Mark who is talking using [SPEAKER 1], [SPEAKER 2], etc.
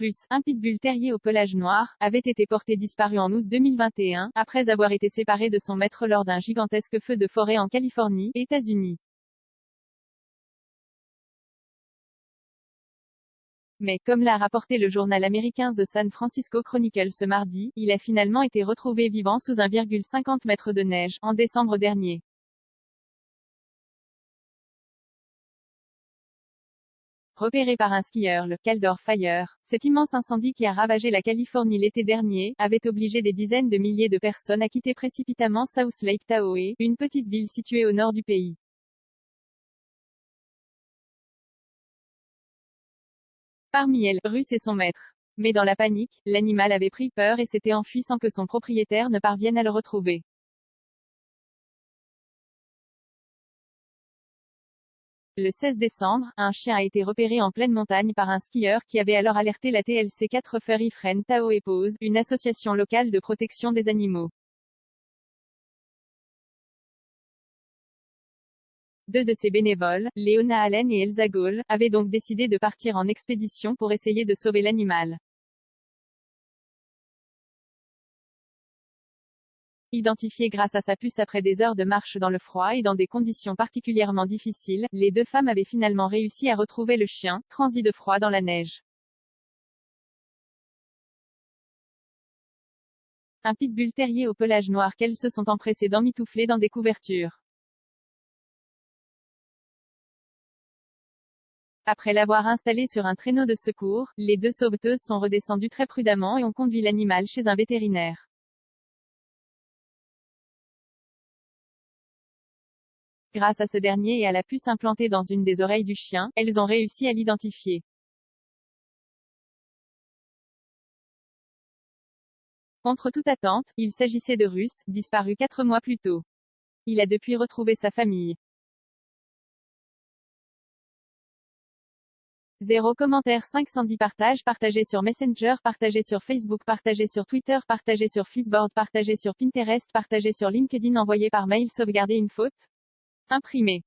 [SPEAKER 1] russe, un pitbull terrier au pelage noir, avait été porté disparu en août 2021, après avoir été séparé de son maître lors d'un gigantesque feu de forêt en Californie, États-Unis. Mais, comme l'a rapporté le journal américain The San Francisco Chronicle ce mardi, il a finalement été retrouvé vivant sous 1,50 mètres de neige, en décembre dernier. Repéré par un skieur, le Caldor Fire, cet immense incendie qui a ravagé la Californie l'été dernier, avait obligé des dizaines de milliers de personnes à quitter précipitamment South Lake Tahoe, une petite ville située au nord du pays. Parmi elles, Russ et son maître. Mais dans la panique, l'animal avait pris peur et s'était enfui sans que son propriétaire ne parvienne à le retrouver. Le 16 décembre, un chien a été repéré en pleine montagne par un skieur qui avait alors alerté la TLC 4 Furry Friend Tahoe Paws, une association locale de protection des animaux. Deux de ses bénévoles, Leona Allen et Elsa Gaulle, avaient donc décidé de partir en expédition pour essayer de sauver l'animal. Identifiées grâce à sa puce après des heures de marche dans le froid et dans des conditions particulièrement difficiles, les deux femmes avaient finalement réussi à retrouver le chien, transi de froid dans la neige. Un pitbull terrier au pelage noir qu'elles se sont empressées d'emmitoufler dans des couvertures. Après l'avoir installé sur un traîneau de secours, les deux sauveteuses sont redescendues très prudemment et ont conduit l'animal chez un vétérinaire. Grâce à ce dernier et à la puce implantée dans une des oreilles du chien, elles ont réussi à l'identifier. Contre toute attente, il s'agissait de Russ, disparu 4 mois plus tôt. Il a depuis retrouvé sa famille. 0 commentaires 510 partages partagé sur Messenger, partagé sur Facebook, partagé sur Twitter, partagé sur Flipboard, partagé sur Pinterest, partagé sur LinkedIn, envoyé par mail, sauvegarder une faute. Imprimé.